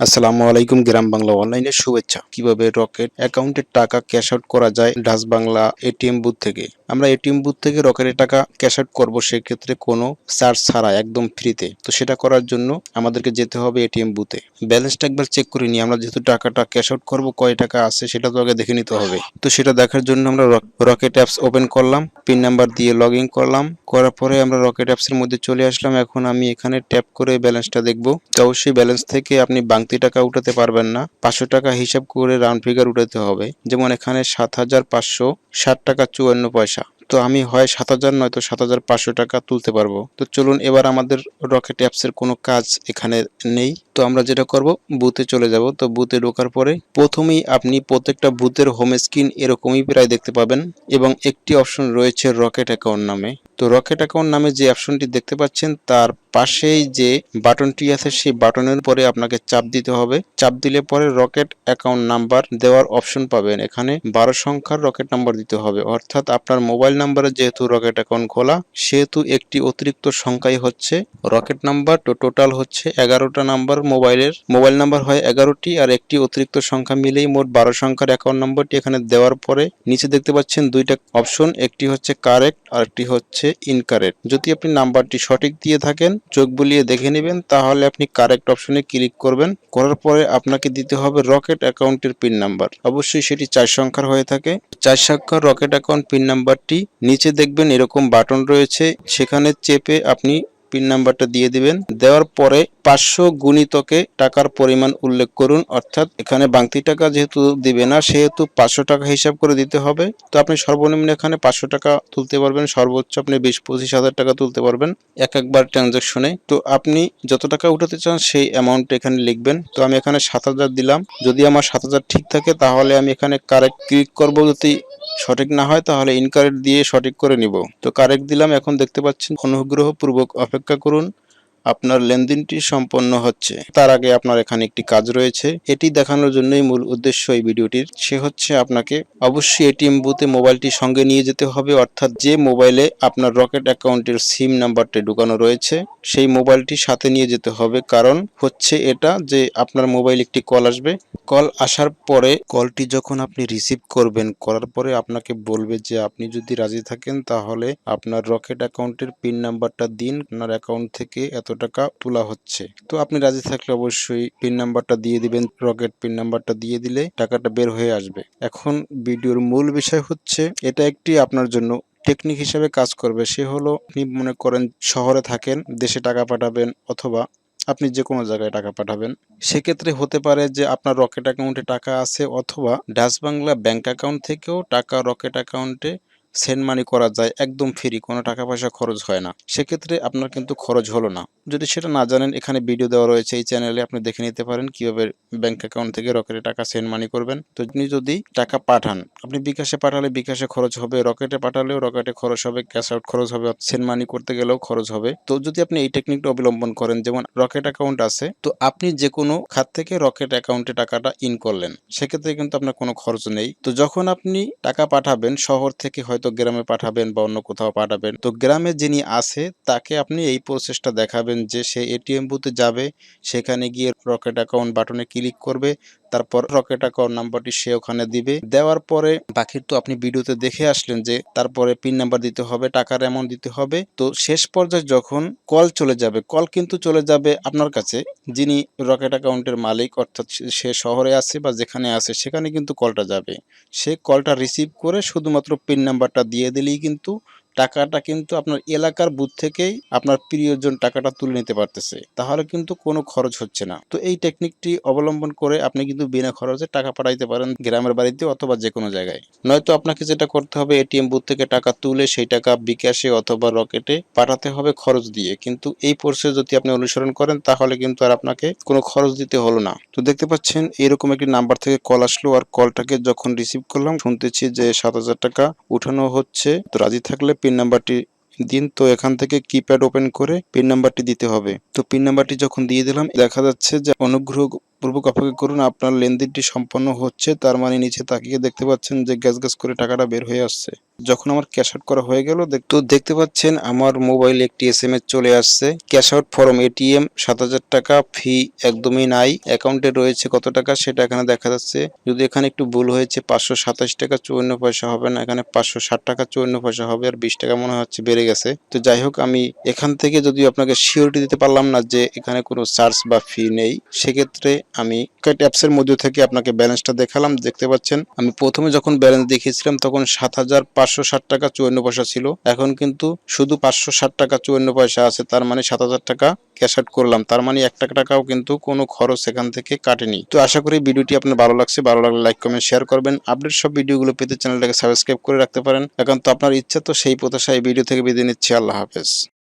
আসসালামু আলাইকুম। গ্রাম বাংলা অনলাইনে শুভেচ্ছা। কিভাবে রকেট অ্যাকাউন্টের টাকা ক্যাশ আউট করা যায় ডাচ বাংলা এটিএম বুথ থেকে। আমরা এটিএম বুথ থেকে রকেটের টাকা ক্যাশ আউট করবো, সেক্ষেত্রে কোনো চার্জ ছাড়া একদম ফ্রিতে। তো সেটা করার জন্য আমাদেরকে যেতে হবে এটিএম বুথে। ব্যালেন্সটা একবার চেক করে নিই, আমরা যেহেতু টাকাটা ক্যাশ আউট করবো কয় টাকা আছে সেটা তো আগে দেখে নিতে হবে। তো সেটা দেখার জন্য আমরা রকেট অ্যাপস ওপেন করলাম, পিন নাম্বার দিয়ে লগ ইন করলাম, করার পরে আমরা রকেট অ্যাপসের মধ্যে চলে আসলাম। এখন আমি এখানে ট্যাপ করে ব্যালেন্সটা দেখবো। তো অবশ্যই ব্যালেন্স থেকে আপনি বাংতি টাকা উঠাতে পারবেন না, 500 টাকা হিসাব করে রাউন্ড ফিগার উঠাতে হবে। যেমন এখানে 7,560 টাকা 54 পয়সা। তো আমি হয় 7,000 নয়তো 7,500 টাকা তুলতে পারবো। তো চলুন, এবার আমাদের রকেট অ্যাপসের কোনো কাজ এখানে নেই। তো আমরা যেটা করব, বুথে চলে যাব। তো বুথে ঢোকার পরে প্রথমেই আপনি প্রত্যেকটা বুথের হোম স্ক্রিন এরকমই প্রায় দেখতে পাবেন, এবং একটি অপশন রয়েছে রকেট অ্যাকাউন্ট নামে। তো রকেট অ্যাকাউন্ট নামে যে অপশনটি দেখতে পাচ্ছেন, তার পাশেই যে বাটনটি আছে সেই বাটনের পরে আপনাকে চাপ দিতে হবে। চাপ দিলে পরে রকেট অ্যাকাউন্ট নাম্বার দেওয়ার অপশন পাবেন। এখানে 12 সংখ্যার রকেট নাম্বার দিতে হবে, অর্থাৎ আপনার মোবাইল নাম্বারে যেহেতু রকেট অ্যাকাউন্ট খোলা, সেহেতু একটি অতিরিক্ত সংখ্যাই হচ্ছে রকেট নাম্বার। তো টোটাল হচ্ছে 11টা নাম্বার, মোবাইল নাম্বার হয় 11টি, আর একটি অতিরিক্ত সংখ্যা মিলেই মোট 12 সংখ্যার অ্যাকাউন্ট নাম্বারটি এখানে দেওয়ার পরে নিচে দেখতে পাচ্ছেন দুইটা অপশন, একটি হচ্ছে কারেক্ট আর একটি হচ্ছে ইনকারেক্ট। যদি আপনি নাম্বারটি সঠিক দিয়ে থাকেন, চোখ বুলিয়ে দেখে নেবেন, তাহলে আপনি কারেক্ট অপশনে ক্লিক করবেন। করার পরে আপনাকে দিতে হবে রকেট অ্যাকাউন্টের পিন নাম্বার। অবশ্যই সেটি 4 সংখ্যার হয়ে থাকে। 4 সংখ্যার রকেট অ্যাকাউন্ট পিন নাম্বারটি নিচে দেখবেন এরকম বাটন রয়েছে, সেখানে চেপে আপনি পিন নাম্বারটা দিয়ে দিবেন। দেওয়ার পরে 500 গুণিতকে টাকার পরিমাণ উল্লেখ করুন, অর্থাৎ এখানে বাংতি টাকা যেহেতু দিবে না, সেহেতু 500 টাকা হিসাব করে দিতে হবে। তো আপনি সর্বনিম্ন এখানে 500 টাকা তুলতে পারবেন, সর্বোচ্চ আপনি 20-25 হাজার টাকা তুলতে পারবেন একবার ট্রানজাকশনে। তো আপনি যত টাকা উঠাতে চান সেই অ্যামাউন্ট এখানে লিখবেন। তো আমি এখানে 7,000 দিলাম। যদি আমার 7,000 ঠিক থাকে তাহলে আমি এখানে কারেক্ট ক্লিক করবো, যদি সঠিক না হয় তাহলে ইনকারেক্ট দিয়ে সঠিক করে নিব। তো কারেক্ট দিলাম। এখন দেখতে পাচ্ছেন অনুগ্রহপূর্বক অপেক্ষা করুন, আপনার লেনদেনটি সম্পন্ন হচ্ছে। তার আগে আপনার এখানে একটি কাজ রয়েছে, এটি দেখানোর জন্যই মূল উদ্দেশ্য এই ভিডিওটির। সে হচ্ছে আপনাকে অবশ্যই এটিএম বুথে মোবাইলটি সঙ্গে নিয়ে যেতে হবে, অর্থাৎ যে মোবাইলে আপনার রকেট অ্যাকাউন্টের সিম নাম্বারটি ঢুকানো রয়েছে সেই মোবাইলটি সাথে নিয়ে যেতে হবে। কারণ হচ্ছে এটা যে আপনার মোবাইল একটি কল আসবে, কল আসার পরে কলটি যখন আপনি রিসিভ করবেন, করার পরে আপনাকে বলবে যে আপনি যদি রাজি থাকেন তাহলে আপনার রকেট অ্যাকাউন্টের পিন নাম্বারটা দিন, আপনার অ্যাকাউন্ট থেকে এত টাকা তোলা হচ্ছে। তো আপনি রাজি থাকলে অবশ্যই পিন নাম্বারটা দিয়ে দিবেন। রকেট পিন নাম্বারটা দিয়ে দিলে টাকাটা বের হয়ে আসবে। এখন ভিডিওর মূল বিষয় হচ্ছে, এটা একটি আপনার জন্য টেকনিক হিসেবে কাজ করবে। সে হলো, আপনি মনে করেন শহরে থাকেন, দেশে টাকা পাঠাবেন অথবা আপনি যে কোনো জায়গায় টাকা পাঠাবেন, সেক্ষেত্রে হতে পারে যে আপনার রকেট অ্যাকাউন্টে টাকা আছে, অথবা ডাচ বাংলা ব্যাংক অ্যাকাউন্ট থেকেও টাকা রকেট অ্যাকাউন্টে সেন্ড মানি করা যায় একদম ফ্রি, কোনো টাকা পয়সা খরচ হয় না। সেক্ষেত্রে আপনার কিন্তু খরচ হলো না। যদি সেটা না জানেন, এখানে ভিডিও দেওয়া রয়েছে এই চ্যানেলে, আপনি দেখে নিতে পারেন কিভাবে ব্যাংক অ্যাকাউন্ট থেকে রকেটে টাকা সেন্ড মানি করবেন। তো আপনি যদি টাকা পাঠান, আপনি বিকাশে পাঠালে বিকাশে খরচ হবে, রকেটে পাঠালেও রকেটে খরচ হবে, ক্যাশ আউট খরচ হবে, সেন্ড মানি করতে গেলেও খরচ হবে। তো যদি আপনি এই টেকনিকটা অবলম্বন করেন, যেমন রকেট অ্যাকাউন্ট আছে, তো আপনি যে কোনো খাত থেকে রকেট অ্যাকাউন্টে টাকাটা ইন করলেন, সেক্ষেত্রে কিন্তু আপনার কোনো খরচ নেই। তো যখন আপনি টাকা পাঠাবেন, শহর থেকে হয়তো গ্রামে পাঠাবেন বা অন্য কোথাও পাঠাবেন, তো গ্রামে যিনি আছে তাকে আপনি এই প্রসেসটা দেখাবেন যে সে এটিএম বুথে যাবে, সেখানে গিয়ে রকেট অ্যাকাউন্ট বাটনে ক্লিক করবে, তারপর রকেট অ্যাকাউন্ট নাম্বারটি সে ওখানে দিবে। দেওয়ার পরে বাকি তো আপনি ভিডিওতে দেখে আসলেন যে তারপরে পিন নাম্বার দিতে হবে, টাকার অ্যামাউন্ট দিতে হবে। তো শেষ পর্যায়ে যখন কল চলে যাবে, কল কিন্তু চলে যাবে আপনার কাছে, যিনি রকেট অ্যাকাউন্টের মালিক, অর্থাৎ সে শহরে আছে বা যেখানে আছে সেখানে কিন্তু কলটা যাবে। সে কলটা রিসিভ করে শুধুমাত্র পিন নাম্বারটা দিয়ে দিলেই কিন্তু টাকাটা কিন্তু আপনার এলাকার বুথ থেকেই আপনার প্রিয়জন টাকাটা তুলে নিতে পারতেছে, তাহলে কিন্তু কোনো খরচ হচ্ছে না। তো এই টেকনিকটি অবলম্বন করে আপনি কিন্তু বিনা খরচে টাকা পাঠাইতে পারেন গ্রামের বাড়িতে অথবা যে কোনো জায়গায়। নয়তো আপনাকে যেটা করতে হবে, এটিএম বুথ থেকে টাকা তুলে সেই টাকা বিকাশে অথবা রকেটে পাঠাতে হবে খরচ দিয়ে। কিন্তু এই প্রসেস যদি আপনি অনুসরণ করেন তাহলে কিন্তু আর আপনাকে কোনো খরচ দিতে হলো না। তো দেখতে পাচ্ছেন এরকম একটি নাম্বার থেকে কল আসলো, আর কলটাকে যখন রিসিভ করলাম শুনতেছি যে 7,000 টাকা উঠানো হচ্ছে। তো রাজি থাকলে পিন নাম্বারটি দিন। তো এখান থেকে কিপ্যাড ওপেন করে পিন নাম্বারটি দিতে হবে। তো পিন নাম্বারটি যখন দিয়ে দিলাম, দেখা যাচ্ছে যে অনুগ্রহপূর্বক অপেক্ষা করুন, আপনার লেনদেনটি সম্পন্ন হচ্ছে। তার মানে নিচে তাকিয়ে দেখতে পাচ্ছেন যে গ্যাস গ্যাস করে টাকাটা বের হয়ে আসছে। যখন আমার ক্যাশ আউট করা হয়ে গেল, তো দেখতে পাচ্ছেন আমার মোবাইলে একটি এসএমএস চলে আসছে, ক্যাশ আউট ফরম এটিএম 7,000 টাকা, ফি একদমই নাই, অ্যাকাউন্টে রয়েছে কত টাকা সেটা এখানে দেখা যাচ্ছে। যদি এখানে একটু ভুল হয়েছে, 527 টাকা 54 পয়সা হবে না, এখানে 560 টাকা 54 পয়সা হবে, আর 20 টাকা মনে হচ্ছে বেড়ে গেছে। তো যাই হোক, আমি এখান থেকে যদিও আপনাকে সিওরিটি দিতে পারলাম না যে এখানে কোনো চার্জ বা ফি নেই, সেক্ষেত্রে আমি অ্যাপসের মধ্যে থেকে আপনাকে ব্যালেন্সটা দেখালাম। দেখতে পাচ্ছেন আমি প্রথমে যখন ব্যালেন্স দেখিয়েছিলাম তখন 7,560 টাকা 54 পয়সা ছিল, এখন কিন্তু শুধু 560 টাকা 54 পয়সা আছে, তার মানে 7,000 টাকা ক্যাশ আউট করলাম, তার মানে 1 টাকাও কিন্তু কোনো খরচ এখান থেকে কাটেনি। তো আশা করি ভিডিওটি আপনার ভালো লাগছে, ভালো লাগলে লাইক কমেন্ট শেয়ার করবেন। আপডেট সব ভিডিওগুলো পেতে চ্যানেলটাকে সাবস্ক্রাইব করে রাখতে পারেন। এখন তো আপনার ইচ্ছা, তো সেই প্রত্যাশায় এই ভিডিও থেকে বিদায় নিচ্ছি। আল্লাহ হাফেজ।